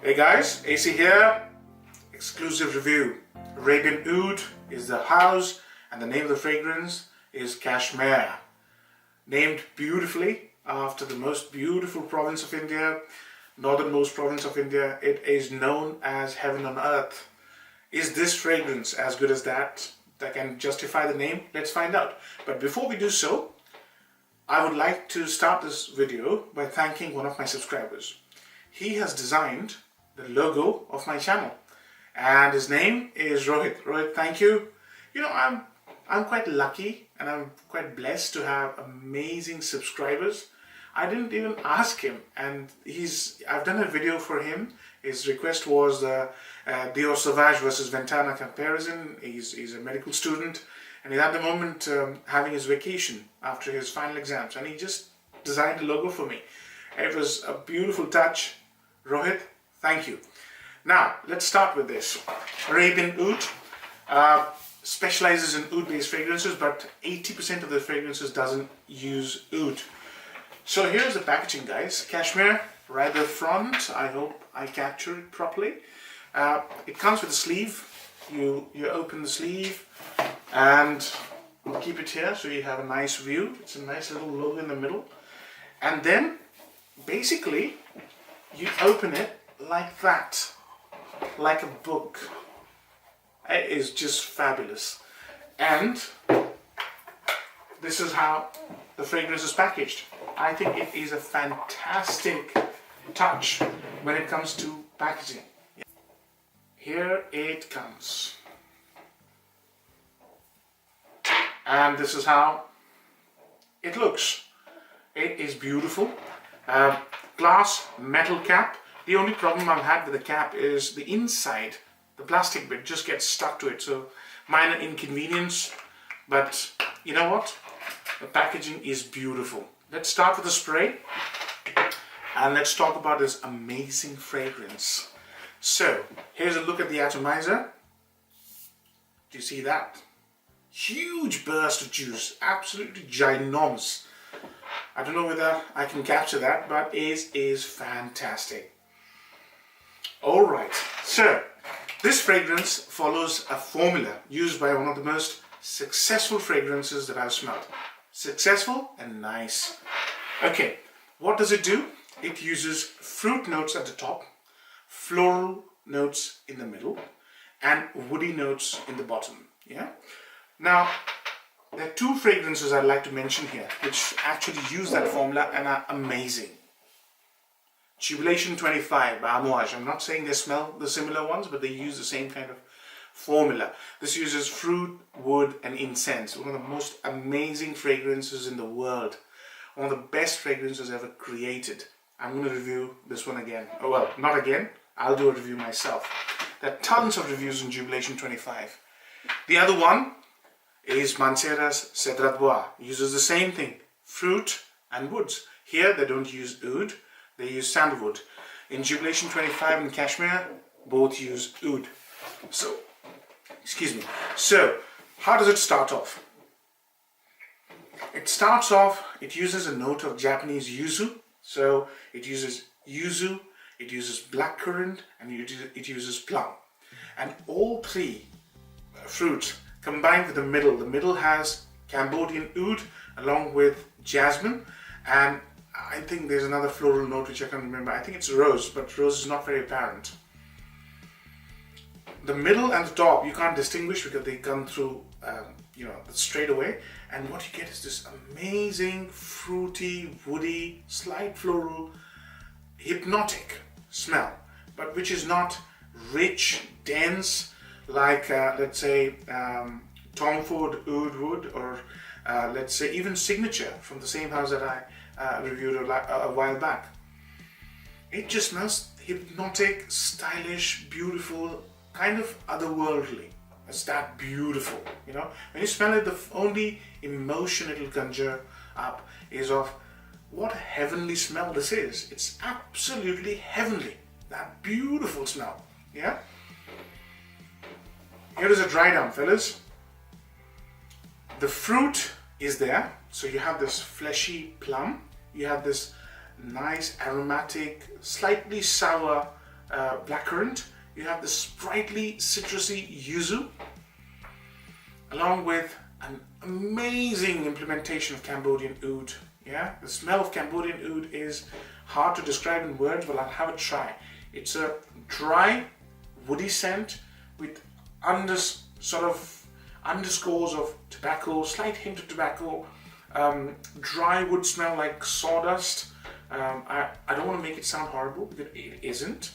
Hey guys, AC here. Exclusive review. Arabian Oud is the house and the name of the fragrance is Kashmir. Named beautifully after the most beautiful province of India, northernmost province of India. It is known as heaven on earth. Is this fragrance as good as that can justify the name? Let's find out. But before we do so, I would like to start this video by thanking one of my subscribers. He has designed the logo of my channel and his name is Rohit. Rohit, thank you. You know, I'm quite lucky and I'm quite blessed to have amazing subscribers. I didn't even ask him, and I've done a video for him. His request was the Dior Sauvage versus Ventana comparison. He's a medical student and he's at the moment having his vacation after his final exams, and he just designed a logo for me. It was a beautiful touch. Rohit, thank you. Now, let's start with this. Arabian Oud specializes in oud-based fragrances, but 80% of the fragrances doesn't use oud. So here's the packaging, guys. Kashmir, right at the front. I hope I capture it properly. It comes with a sleeve. You open the sleeve and we'll keep it here so you have a nice view. It's a nice little logo in the middle. And then, basically, you open it like that, like a book. It is just fabulous. And this is how the fragrance is packaged. I think it is a fantastic touch when it comes to packaging. Here it comes. And this is how it looks. It is beautiful. Glass metal cap. The only problem I've had with the cap is the inside, the plastic bit just gets stuck to it. So minor inconvenience, but you know what? The packaging is beautiful. Let's start with the spray and let's talk about this amazing fragrance. So here's a look at the Atomizer. Do you see that? Huge burst of juice, absolutely ginormous. I don't know whether I can capture that, but it is fantastic. Alright, so this fragrance follows a formula used by one of the most successful fragrances that I've smelled. Successful and nice. Okay, what does it do? It uses fruit notes at the top, floral notes in the middle, and woody notes in the bottom. Yeah. Now, there are two fragrances I'd like to mention here which actually use that formula and are amazing. Jubilation 25 by Amouage. I'm not saying they smell the similar ones, but they use the same kind of formula. This uses fruit, wood, and incense. One of the most amazing fragrances in the world. One of the best fragrances ever created. I'm going to review this one again. Oh well, not again. I'll do a review myself. There are tons of reviews in Jubilation 25. The other one is Mancera's Cedrat Bois. Uses the same thing, fruit and woods. Here they don't use oud, they use sandalwood. In Jubilation 25 and Kashmir, both use oud. So, excuse me. So, how does it start off? It starts off, it uses a note of Japanese yuzu. So, it uses yuzu, it uses blackcurrant, and it uses plum. And all three fruits combined with the middle. The middle has Cambodian oud along with jasmine, and I think there's another floral note which I can't remember. I think it's rose, but rose is not very apparent. The middle and the top you can't distinguish because they come through straight away, and what you get is this amazing fruity, woody, slight floral, hypnotic smell, but which is not rich, dense, like let's say Tom Ford Oud Wood, or let's say even Signature from the same house that I reviewed a while back. It just smells hypnotic, stylish, beautiful, kind of otherworldly. It's that beautiful, you know. When you smell it, the only emotion it will conjure up is of what a heavenly smell this is. It's absolutely heavenly. That beautiful smell, yeah. Here is a dry dump, fellas. The fruit is there, so you have this fleshy plum, you have this nice aromatic, slightly sour blackcurrant. You have the sprightly, citrusy yuzu, along with an amazing implementation of Cambodian oud. Yeah, the smell of Cambodian oud is hard to describe in words, but I'll have a try. It's a dry, woody scent with underscores of tobacco, slight hint of tobacco, dry wood smell like sawdust. I don't want to make it sound horrible because it isn't,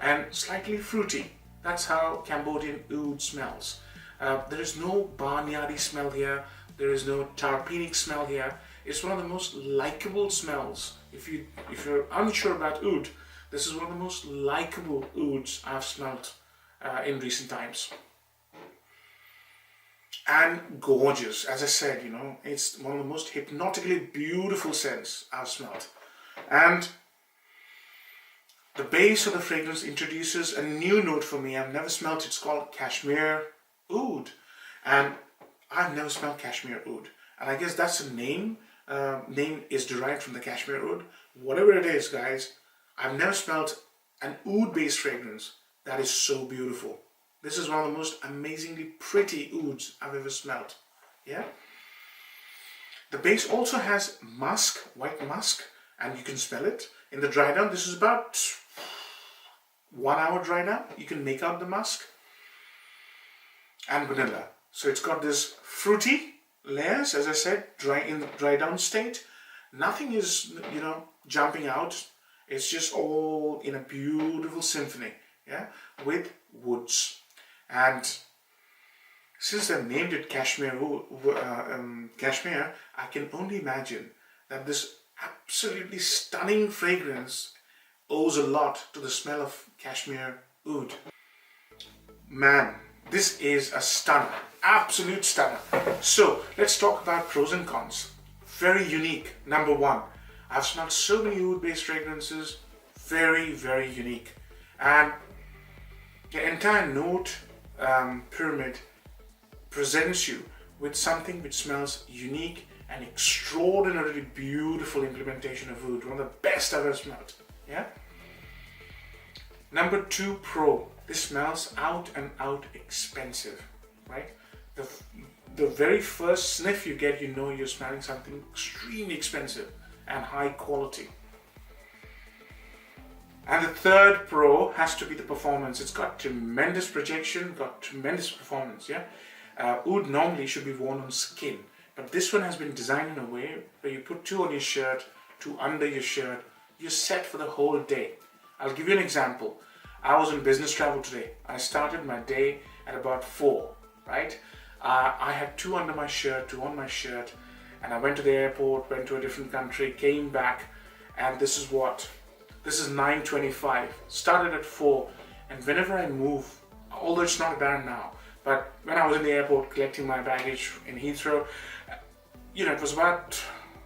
and slightly fruity. That's how Cambodian oud smells. There is no barnyardy smell here. There is no tarpinic smell here. It's one of the most likable smells. If you're unsure about oud, this is one of the most likable ouds I've smelt in recent times. And gorgeous, as I said, you know, it's one of the most hypnotically beautiful scents I've smelt. And the base of the fragrance introduces a new note for me. I've never smelt it. It's called Kashmir Oud, and I've never smelled Kashmir Oud, and I guess that's the name. Name is derived from the Kashmir Oud. Whatever it is, guys, I've never smelled an oud-based fragrance that is so beautiful. This is one of the most amazingly pretty ouds I've ever smelled. Yeah. The base also has musk, white musk, and you can smell it in the dry down. This is about 1 hour dry down. You can make out the musk. And vanilla. So it's got this fruity layers, as I said, in the dry down state. Nothing is, you know, jumping out. It's just all in a beautiful symphony, yeah, with woods. And since they've named it Kashmir, Kashmir, I can only imagine that this absolutely stunning fragrance owes a lot to the smell of Kashmir oud. Man, this is a stunner, absolute stunner. So let's talk about pros and cons. Very unique. Number one, I've smelled so many oud-based fragrances, very, very unique. And the entire note pyramid presents you with something which smells unique and extraordinarily beautiful implementation of oud. One of the best I've ever smelled. Yeah. Number two pro. This smells out and out expensive, right? The very first sniff you get, you know you're smelling something extremely expensive and high quality. And the third pro has to be the performance. It's got tremendous projection, got tremendous performance, yeah? Oud normally should be worn on skin, but this one has been designed in a way where you put two on your shirt, two under your shirt, you're set for the whole day. I'll give you an example. I was on business travel today. I started my day at about 4, right? I had two under my shirt, two on my shirt, and I went to the airport, went to a different country, came back, and this is 9:25. Started at 4, and whenever I move, although it's not bad now, but when I was in the airport collecting my baggage in Heathrow, you know, it was about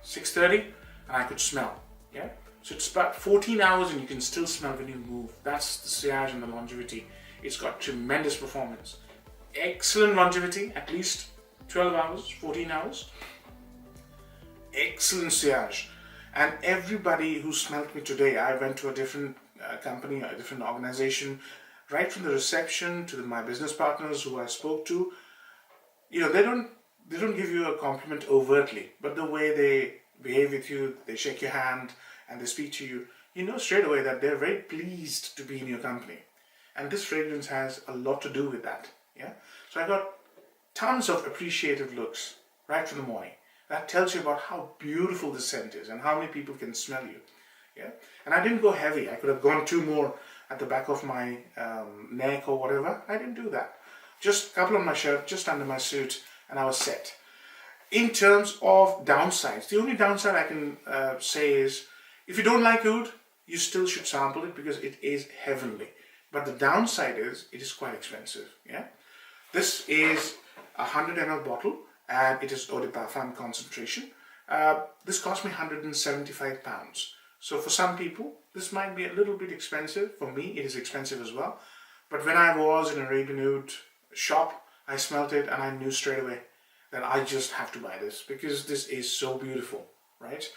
6:30, and I could smell, yeah? So it's about 14 hours and you can still smell when you move. That's the sillage and the longevity. It's got tremendous performance. Excellent longevity, at least 12 hours, 14 hours. Excellent sillage. And everybody who smelled me today, I went to a different company, a different organization, right from the reception to my business partners who I spoke to. You know, they don't give you a compliment overtly, but the way they behave with you, they shake your hand, and they speak to you, you know straight away that they're very pleased to be in your company. And this fragrance has a lot to do with that. Yeah. So I got tons of appreciative looks right from the morning. That tells you about how beautiful this scent is and how many people can smell you. Yeah. And I didn't go heavy. I could have gone 2 more at the back of my neck or whatever. I didn't do that. Just a couple on my shirt, just under my suit, and I was set. In terms of downsides, the only downside I can say is, if you don't like oud, you still should sample it because it is heavenly. But the downside is, it is quite expensive. Yeah, this is a 100 ml bottle, and it is eau de parfum concentration. This cost me £175. So for some people, this might be a little bit expensive. For me, it is expensive as well. But when I was in an Arabian Oud shop, I smelt it and I knew straight away that I just have to buy this because this is so beautiful, right?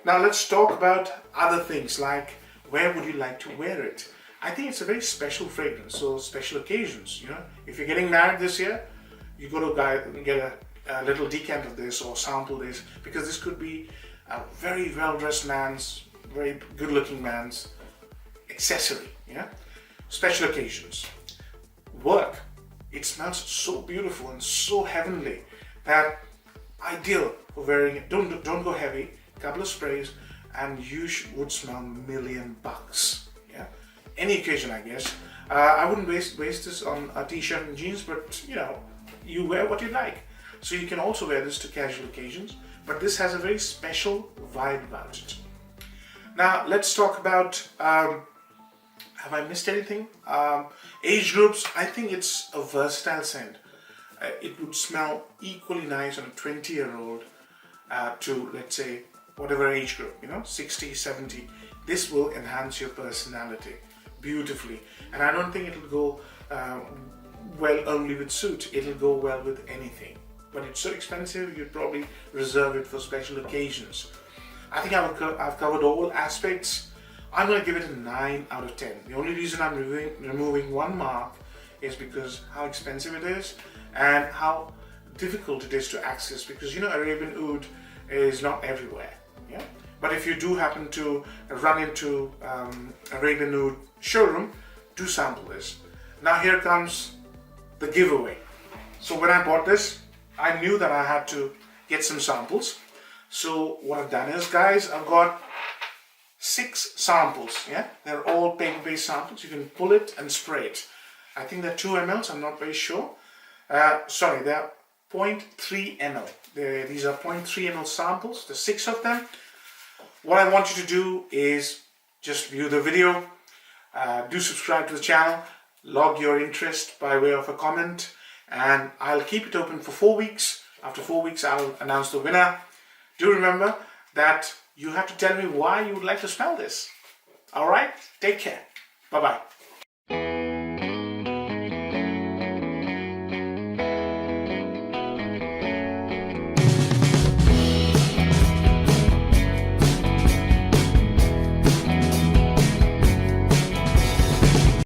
Now let's talk about other things like, where would you like to wear it? I think it's a very special fragrance, so special occasions, you know. If you're getting married this year, you go to get a little decant of this or sample this, because this could be a very well-dressed man's, very good-looking man's accessory, yeah. Special occasions. Work. It smells so beautiful and so heavenly that ideal for wearing it. Don't go heavy. Couple of sprays, and you would smell $1,000,000. Yeah, any occasion, I guess. I wouldn't waste this on a t-shirt and jeans, but you know, you wear what you like. So you can also wear this to casual occasions, but this has a very special vibe about it. Now let's talk about. Have I missed anything? Age groups. I think it's a versatile scent. It would smell equally nice on a 20-year-old to, let's say, whatever age group, you know, 60, 70. This will enhance your personality beautifully. And I don't think it'll go well only with suit. It'll go well with anything. But it's so expensive, you'd probably reserve it for special occasions. I think I've covered all aspects. I'm going to give it a 9 out of 10. The only reason I'm removing one mark is because how expensive it is and how difficult it is to access, because you know Arabian Oud is not everywhere. Yeah, but if you do happen to run into Arabian Oud showroom, do sample this. Now here comes the giveaway. So when I bought this, I knew that I had to get some samples. So what I've done is, guys, I've got 6 samples. Yeah, they're all paper-based samples. You can pull it and spray it. I think they're 2 ml. I'm not very sure. Sorry, they're 0.3 ml. These are 0.3 ml samples. There's 6 of them. What I want you to do is just view the video. Do subscribe to the channel. Log your interest by way of a comment, and I'll keep it open for 4 weeks. After 4 weeks, I'll announce the winner. Do remember that you have to tell me why you would like to smell this. All right? Take care. Bye-bye.